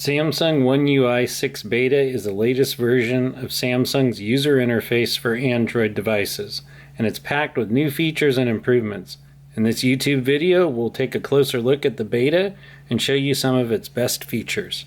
Samsung One UI 6 Beta is the latest version of Samsung's user interface for Android devices, and it's packed with new features and improvements. In this YouTube video, we'll take a closer look at the beta and show you some of its best features.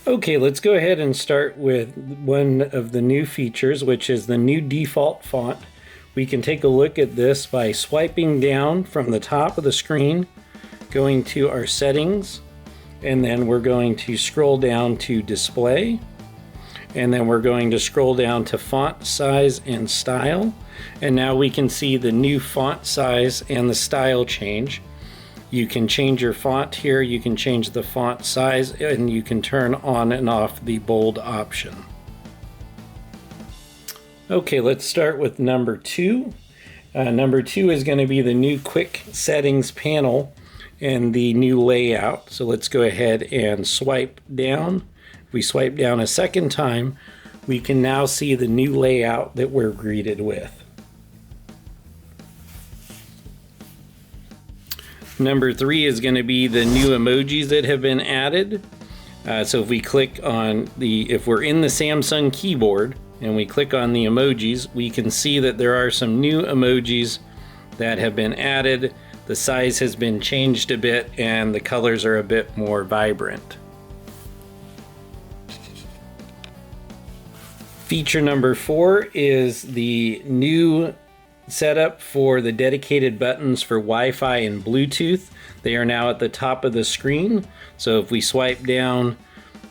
Okay, let's go ahead and start with one of the new features, which is the new default font. We can take a look at this by swiping down from the top of the screen, going to our settings, and then we're going to scroll down to display, and then we're going to scroll down to font size and style, and now we can see the new font size and the style change. You can change your font here, you can change the font size, and you can turn on and off the bold option. Okay, let's start with number 2. Number 2 is going to be the new quick settings panel and the new layout. So let's go ahead and swipe down. If we swipe down a second time, we can now see the new layout that we're greeted with. Number 3 is going to be the new emojis that have been added. So if we click on if we're in the Samsung keyboard and we click on the emojis, we can see that there are some new emojis that have been added. The size has been changed a bit and the colors are a bit more vibrant. Feature number 4 is the new setup for the dedicated buttons for Wi-Fi and Bluetooth. They are now at the top of the screen. So if we swipe down,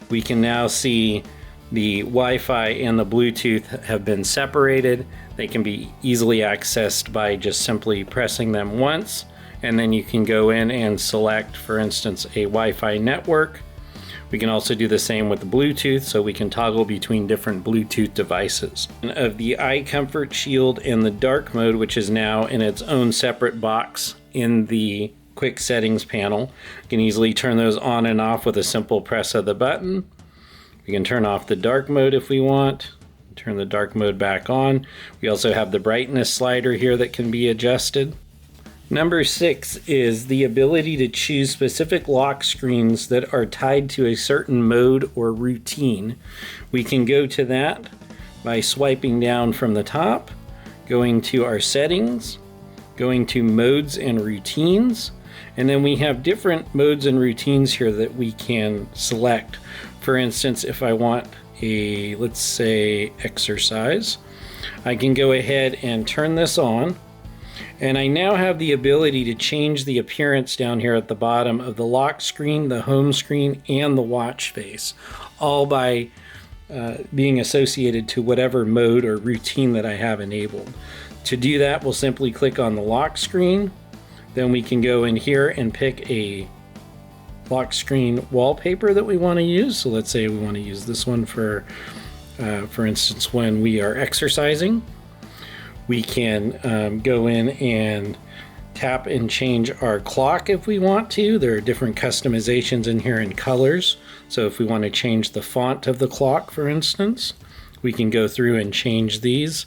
we can now see the Wi-Fi and the Bluetooth have been separated. They can be easily accessed by just simply pressing them once, and then you can go in and select, for instance, a Wi-Fi network. We can also do the same with the Bluetooth, so we can toggle between different Bluetooth devices. Of the eye comfort shield and the dark mode, which is now in its own separate box in the quick settings panel, you can easily turn those on and off with a simple press of the button. We can turn off the dark mode if we want, turn the dark mode back on. We also have the brightness slider here that can be adjusted. Number 6 is the ability to choose specific lock screens that are tied to a certain mode or routine. We can go to that by swiping down from the top, going to our settings, going to modes and routines, and then we have different modes and routines here that we can select. For instance, if I want a, let's say, exercise, I can go ahead and turn this on. And I now have the ability to change the appearance down here at the bottom of the lock screen, the home screen, and the watch face, all by being associated to whatever mode or routine that I have enabled. To do that, we'll simply click on the lock screen. Then we can go in here and pick a lock screen wallpaper that we want to use. So let's say we want to use this one for instance, when we are exercising. We can go in and tap and change our clock if we want to. There are different customizations in here in colors. So if we want to change the font of the clock, for instance, we can go through and change these.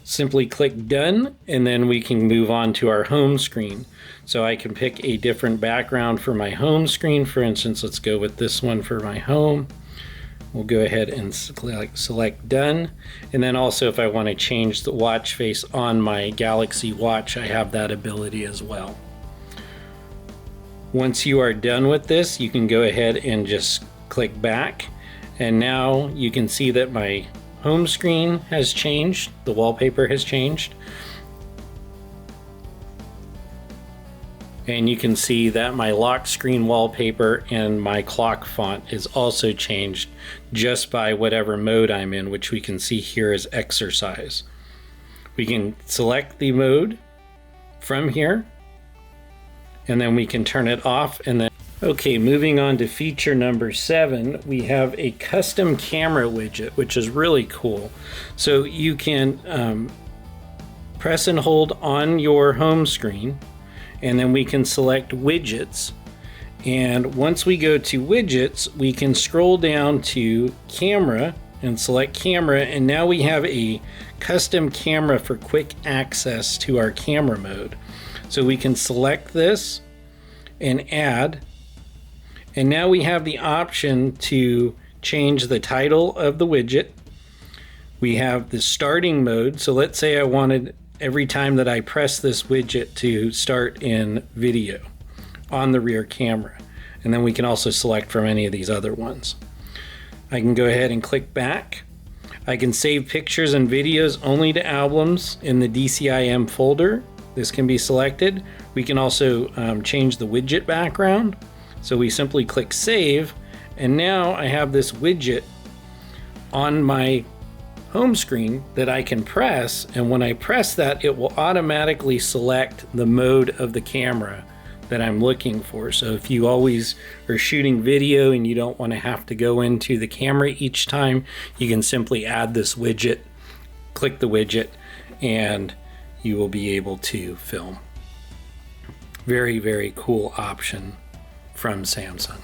Simply click done, and then we can move on to our home screen. So I can pick a different background for my home screen. For instance, let's go with this one for my home. We'll go ahead and select done. And then also if I want to change the watch face on my Galaxy Watch, I have that ability as well. Once you are done with this, you can go ahead and just click back. And now you can see that my home screen has changed. The wallpaper has changed. And you can see that my lock screen wallpaper and my clock font is also changed just by whatever mode I'm in, which we can see here as exercise. We can select the mode from here, and then we can turn it off. And then, okay, moving on to feature number 7, we have a custom camera widget, which is really cool. So you can press and hold on your home screen, and then we can select widgets, And once we go to widgets, we can scroll down to camera and select camera, and now we have a custom camera for quick access to our camera mode. So we can select this and add, and now we have the option to change the title of the widget. We have the starting mode, so let's say I wanted every time that I press this widget to start in video on the rear camera, and then we can also select from any of these other ones. I can go ahead and click back. I can save pictures and videos only to albums in the DCIM folder. This can be selected. We can also change the widget background. So we simply click save, and now I have this widget on my home screen that I can press, and when I press that, it will automatically select the mode of the camera that I'm looking for. So if you always are shooting video and you don't want to have to go into the camera each time, you can simply add this widget, click the widget, and you will be able to film. Very, very cool option from Samsung.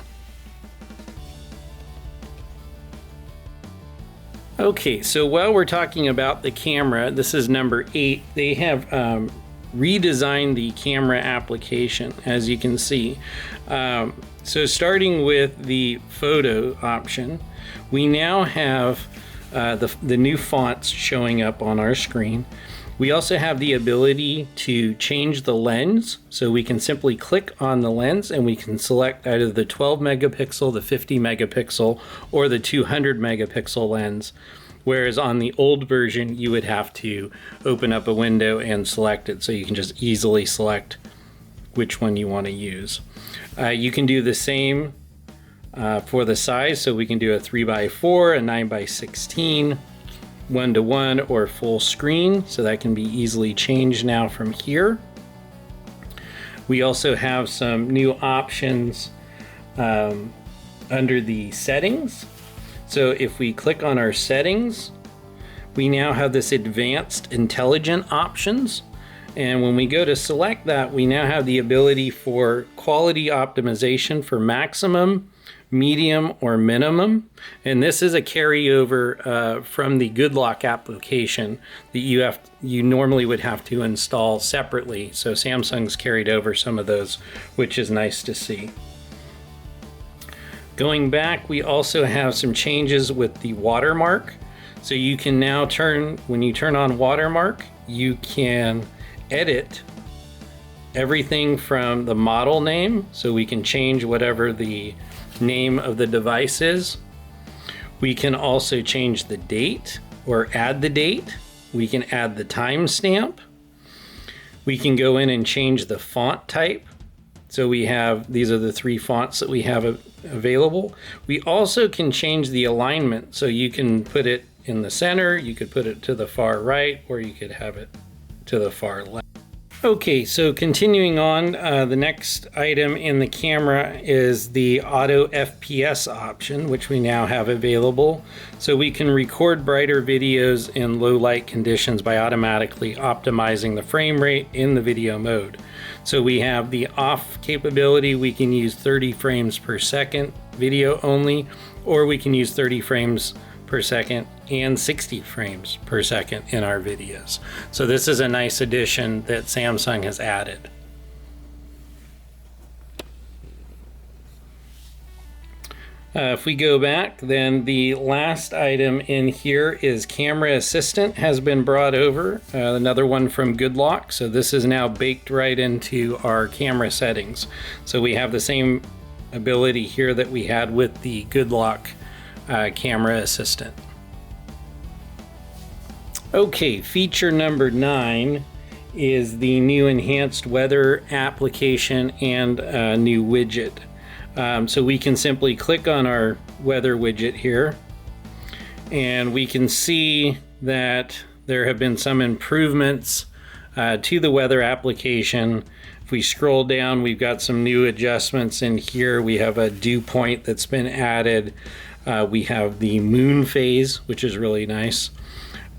Okay, so while we're talking about the camera, this is number 8. They have redesigned the camera application, as you can see. So starting with the photo option, we now have the new fonts showing up on our screen. We also have the ability to change the lens, so we can simply click on the lens and we can select either the 12 megapixel, the 50 megapixel, or the 200 megapixel lens. Whereas on the old version, you would have to open up a window and select it, so you can just easily select which one you want to use. You can do the same for the size, so we can do a 3x4, a 9x16, 1:1, or full screen, so that can be easily changed now from here. We also have some new options under the settings. So if we click on our settings, we now have this advanced intelligent options. And when we go to select that, we now have the ability for quality optimization for maximum, medium, or minimum. And this is a carryover from the GoodLock application that you normally would have to install separately. So Samsung's carried over some of those, which is nice to see. Going back, we also have some changes with the watermark. So you can now when you turn on watermark, you can edit everything from the model name. So we can change whatever the name of the device is. We can also change the date or add the date. We can add the timestamp. We can go in and change the font type. So these are the 3 fonts that we have available. We also can change the alignment. So you can put it in the center, you could put it to the far right, or you could have it to the far left. Okay, so continuing on, the next item in the camera is the auto FPS option, which we now have available. So we can record brighter videos in low light conditions by automatically optimizing the frame rate in the video mode. So we have the off capability. We can use 30 frames per second video only, or we can use 30 frames per second and 60 frames per second in our videos. So this is a nice addition that Samsung has added. If we go back, then the last item in here is Camera Assistant has been brought over, another one from GoodLock. So this is now baked right into our camera settings. So we have the same ability here that we had with the GoodLock Camera Assistant. Okay, feature number 9 is the new enhanced weather application and a new widget. So we can simply click on our weather widget here, and we can see that there have been some improvements to the weather application. If we scroll down, we've got some new adjustments in here. We have a dew point that's been added. We have the moon phase, which is really nice.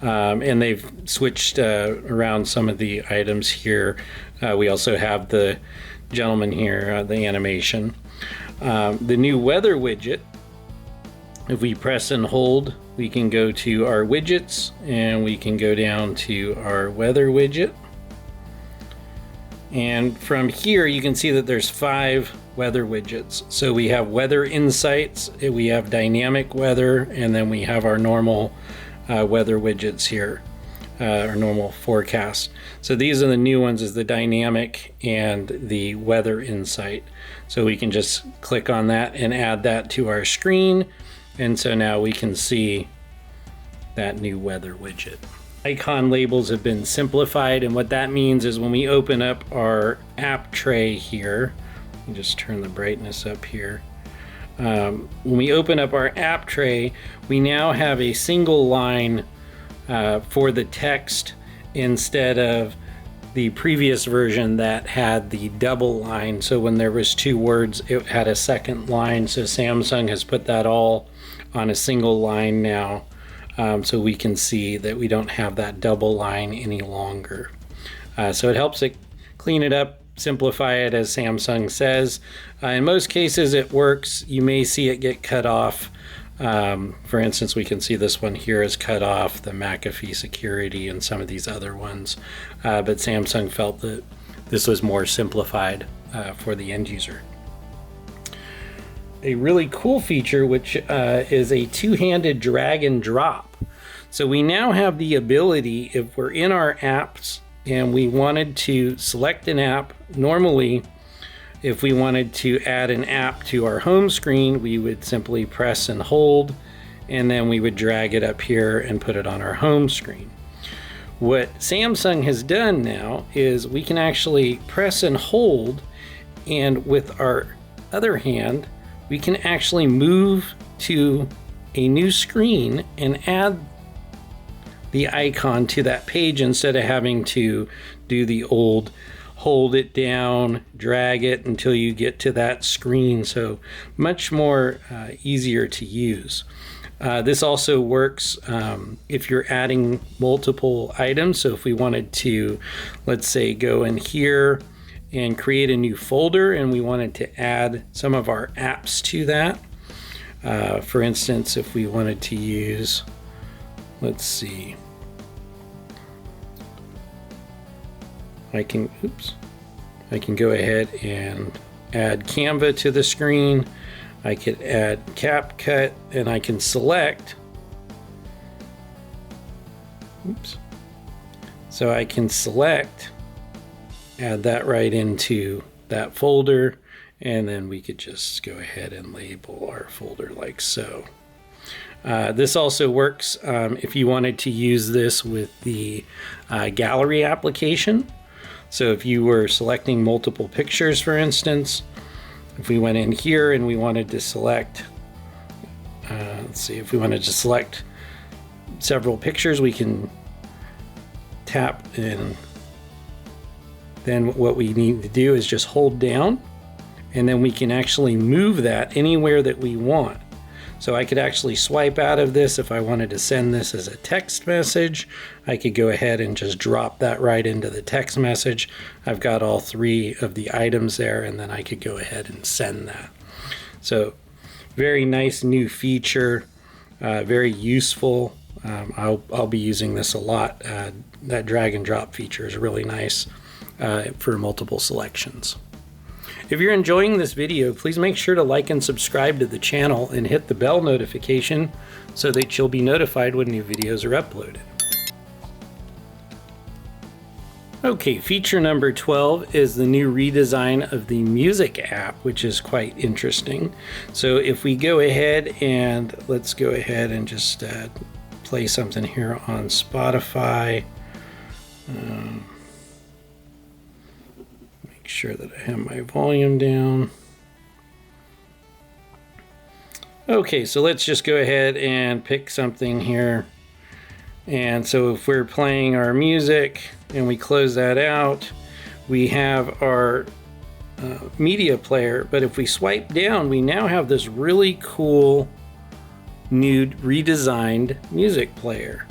And they've switched around some of the items here. We also have the gentleman here, the animation. The new weather widget, if we press and hold, we can go to our widgets and we can go down to our weather widget. And from here you can see that there's 5 weather widgets. So we have weather insights, we have dynamic weather, and then we have our normal weather widgets here, our normal forecast. So these are the new ones, is the dynamic and the weather insight. So we can just click on that and add that to our screen. And so now we can see that new weather widget. Icon labels have been simplified, and what that means is when we open up our app tray here, let me just turn the brightness up here. When we open up our app tray, we now have a single line for the text instead of the previous version that had the double line. So when there was 2 words, it had a second line. So Samsung has put that all on a single line now. So we can see that we don't have that double line any longer. So it helps it clean it up, simplify it, as Samsung says. In most cases it works. You may see it get cut off. For instance, we can see this one here is cut off, the McAfee security and some of these other ones. But Samsung felt that this was more simplified for the end user. A really cool feature, which is a 2-handed drag and drop. So we now have the ability, if we're in our apps and we wanted to select an app, normally if we wanted to add an app to our home screen, we would simply press and hold, and then we would drag it up here and put it on our home screen. What Samsung has done now is we can actually press and hold, and with our other hand, we can actually move to a new screen and add the icon to that page instead of having to do the old hold it down, drag it until you get to that screen. So much more easier to use. This also works if you're adding multiple items. So if we wanted to, let's say, go in here and create a new folder and we wanted to add some of our apps to that. For instance, if we wanted to use, let's see, I can go ahead and add Canva to the screen. I could add CapCut, and I can select, so I can select, add that right into that folder, and then we could just go ahead and label our folder like so. This also works if you wanted to use this with the gallery application. So if you were selecting multiple pictures, for instance, if we went in here and we wanted to select, let's see, if we wanted to select several pictures, we can tap, and then what we need to do is just hold down, and then we can actually move that anywhere that we want. So I could actually swipe out of this. If I wanted to send this as a text message, I could go ahead and just drop that right into the text message. I've got all 3 of the items there, and then I could go ahead and send that. So very nice new feature, very useful. I'll be using this a lot. That drag and drop feature is really nice for multiple selections. If you're enjoying this video, please make sure to like and subscribe to the channel and hit the bell notification so that you'll be notified when new videos are uploaded. Okay, feature number 12 is the new redesign of the music app, which is quite interesting. So if we go ahead and let's go ahead and just play something here on Spotify. Make sure that I have my volume down. Okay, so let's just go ahead and pick something here. And so if we're playing our music and we close that out, we have our media player. But if we swipe down, we now have this really cool new redesigned music player.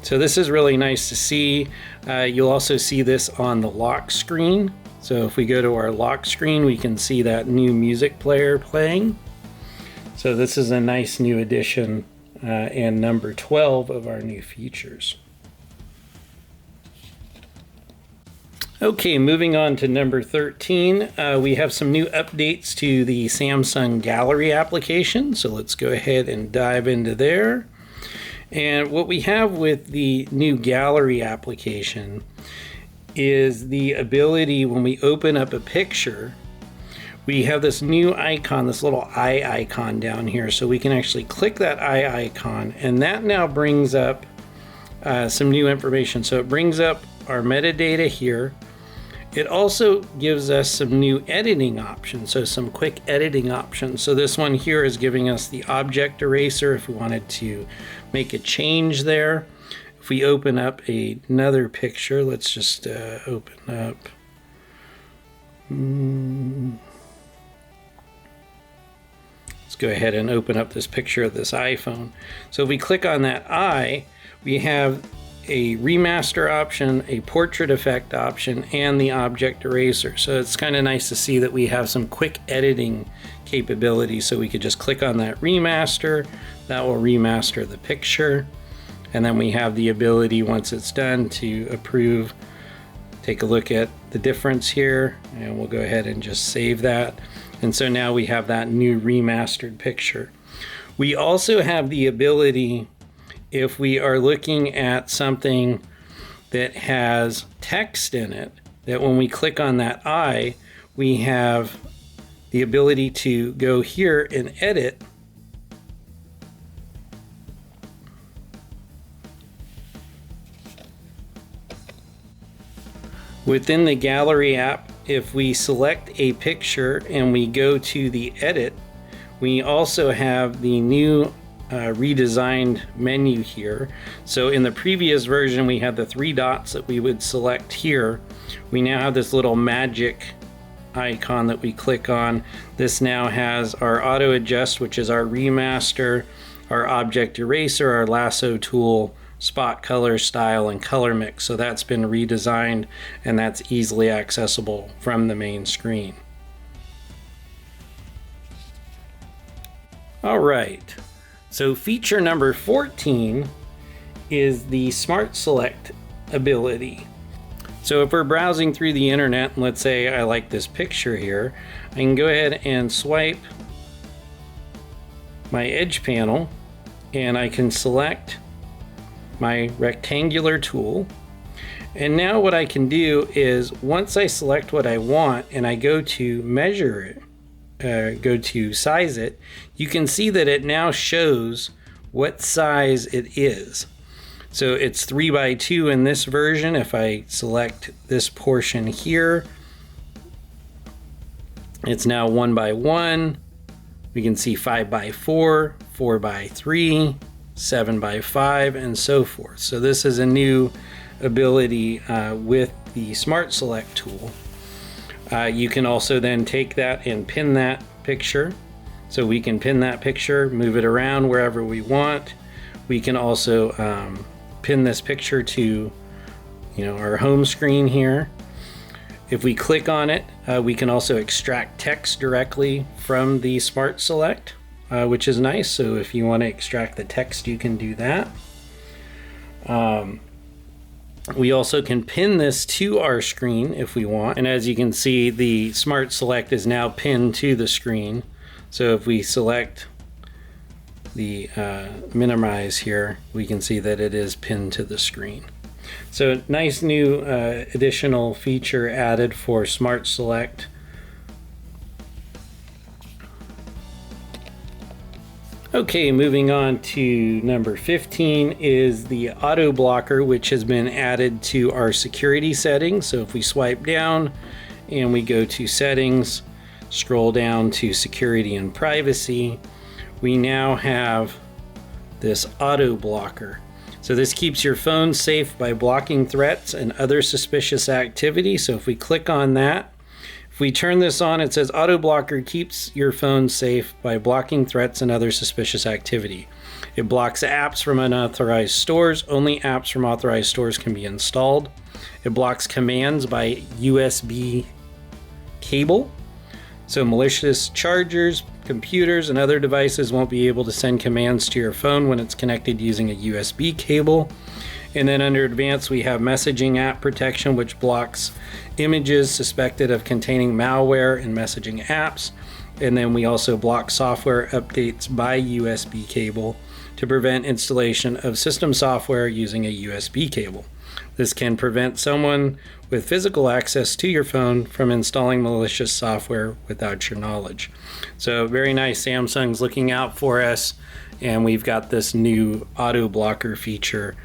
So this is really nice to see. You'll also see this on the lock screen. So if we go to our lock screen, we can see that new music player playing. So this is a nice new addition and number 12 of our new features. Okay, moving on to number 13, we have some new updates to the Samsung Gallery application. So let's go ahead and dive into there. And what we have with the new Gallery application is the ability, when we open up a picture, we have this new icon, this little eye icon down here. So we can actually click that eye icon, and that now brings up some new information. So it brings up our metadata here. It also gives us some new editing options, so some quick editing options. So this one here is giving us the object eraser if we wanted to make a change there. If we open up another picture, let's just open up. Let's go ahead and open up this picture of this iPhone. So if we click on that eye, we have a remaster option, a portrait effect option, and the object eraser. So it's kind of nice to see that we have some quick editing capabilities. So we could just click on that remaster, that will remaster the picture. And then we have the ability, once it's done, to approve. Take a look at the difference here, and we'll go ahead and just save that. And so now we have that new remastered picture. We also have the ability, if we are looking at something that has text in it, that when we click on that eye, we have the ability to go here and edit. Within the Gallery app, if we select a picture and we go to the edit, we also have the new redesigned menu here. So in the previous version, we had the 3 dots that we would select here. We now have this little magic icon that we click on. This now has our auto adjust, which is our remaster, our object eraser, our lasso tool, spot color, style, and color mix. So that's been redesigned, and that's easily accessible from the main screen. All right. So feature number 14 is the Smart Select ability. So if we're browsing through the internet, and let's say I like this picture here, I can go ahead and swipe my edge panel, and I can select my rectangular tool. And now what I can do is, once I select what I want and I go to measure it, go to size it, you can see that it now shows what size it is. So it's 3 by 2 in this version. If I select this portion here, it's now 1 by 1. We can see 5 by 4, 4 by 3, 7 by 5, and so forth. So this is a new ability with the Smart Select tool. You can also then take that and pin that picture. So we can pin that picture, move it around wherever we want. We can also pin this picture to, our home screen here. If we click on it, we can also extract text directly from the Smart Select, which is nice. So if you want to extract the text, you can do that. We also can pin this to our screen if we want. And as you can see, the Smart Select is now pinned to the screen. So if we select the minimize here, we can see that it is pinned to the screen. So nice new additional feature added for Smart Select. Okay, moving on to number 15 is the auto blocker, which has been added to our security settings. So if we swipe down and we go to settings, scroll down to security and privacy, we now have this auto blocker. So this keeps your phone safe by blocking threats and other suspicious activity. So if we click on that, if we turn this on, it says auto blocker keeps your phone safe by blocking threats and other suspicious activity. It blocks apps from unauthorized stores. Only apps from authorized stores can be installed. It blocks commands by USB cable. So malicious chargers, computers, and other devices won't be able to send commands to your phone when it's connected using a USB cable. And then under advanced, we have messaging app protection, which blocks images suspected of containing malware in messaging apps. And then we also block software updates by USB cable to prevent installation of system software using a USB cable. This can prevent someone with physical access to your phone from installing malicious software without your knowledge. So very nice. Samsung's looking out for us, and we've got this new auto blocker feature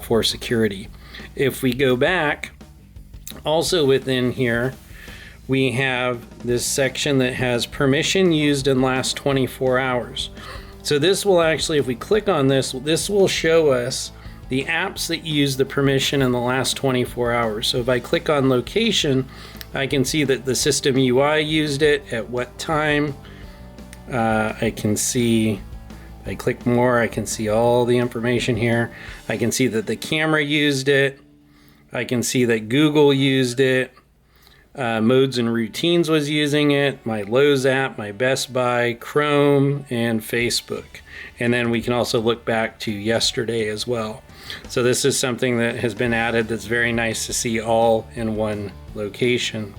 for security. If we go back, also within here, we have this section that has permission used in last 24 hours. So this will actually, if we click on this, this will show us the apps that use the permission in the last 24 hours. So if I click on location, I can see that the system UI used it, at what time. I can see, if I click more, I can see all the information here. I can see that the camera used it. I can see that Google used it. Modes and Routines was using it, my Lowe's app, my Best Buy, Chrome, and Facebook. And then we can also look back to yesterday as well. So this is something that has been added that's very nice to see all in one location.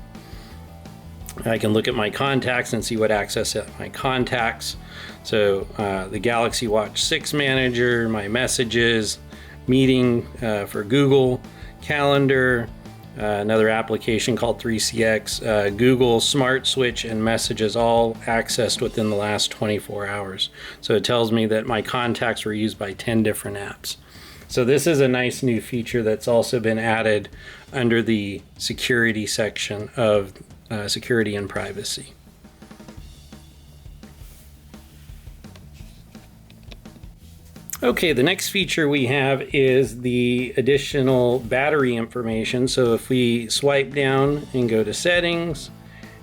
I can look at my contacts and see what access at my contacts. So the Galaxy Watch 6 Manager, my messages, meeting for Google, calendar, another application called 3CX, Google, Smart Switch, and Messages, all accessed within the last 24 hours. So it tells me that my contacts were used by 10 different apps. So this is a nice new feature that's also been added under the security section of security and privacy. Okay, the next feature we have is the additional battery information. So if we swipe down and go to settings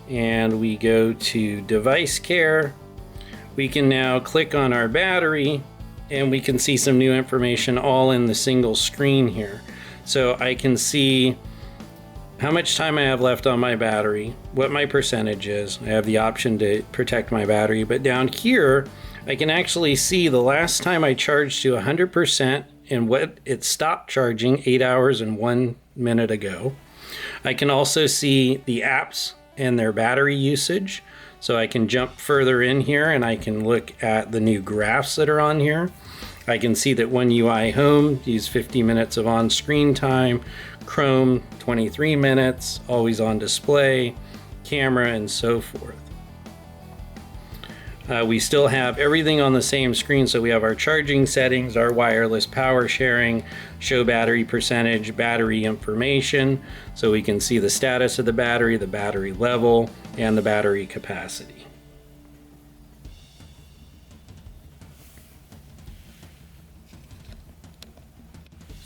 and we go to device care, we can now click on our battery and we can see some new information all in the single screen here. So I can see how much time I have left on my battery, what my percentage is. I have the option to protect my battery, but down here I can actually see the last time I charged to 100% and what it stopped charging 8 hours and 1 minute ago. I can also see the apps and their battery usage. So I can jump further in here and I can look at the new graphs that are on here. I can see that One UI Home used 50 minutes of on-screen time, Chrome 23 minutes, always on display, camera, and so forth. We still have everything on the same screen, so we have our charging settings, our wireless power sharing, show battery percentage, battery information, so we can see the status of the battery level, and the battery capacity.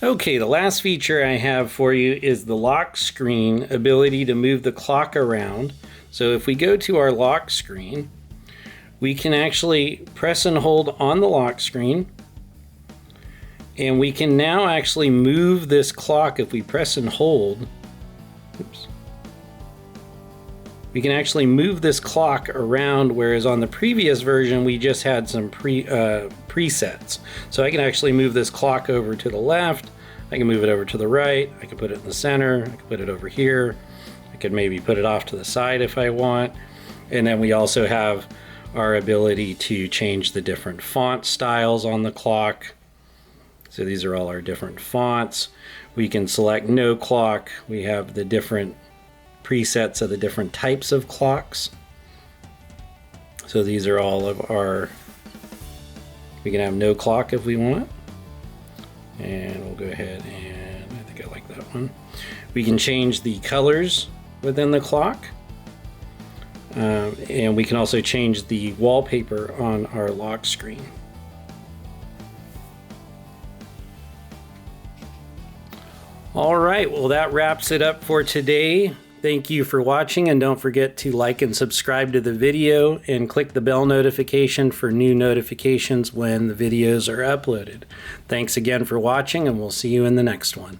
Okay, the last feature I have for you is the lock screen ability to move the clock around. So if we go to our lock screen, we can actually press and hold on the lock screen, and we can now actually move this clock. If we press and hold, oops, we can actually move this clock around, whereas on the previous version we just had some presets. So I can actually move this clock over to the left, I can move it over to the right, I can put it in the center, I can put it over here, I could maybe put it off to the side if I want. And then we also have our ability to change the different font styles on the clock. So these are all our different fonts. We can select no clock. We have the different presets of the different types of clocks. So these are all of our, we can have no clock if we want. And we'll go ahead and, I think I like that one. We can change the colors within the clock. And we can also change the wallpaper on our lock screen. All right, well, that wraps it up for today. Thank you for watching, and don't forget to like and subscribe to the video and click the bell notification for new notifications when the videos are uploaded. Thanks again for watching, and we'll see you in the next one.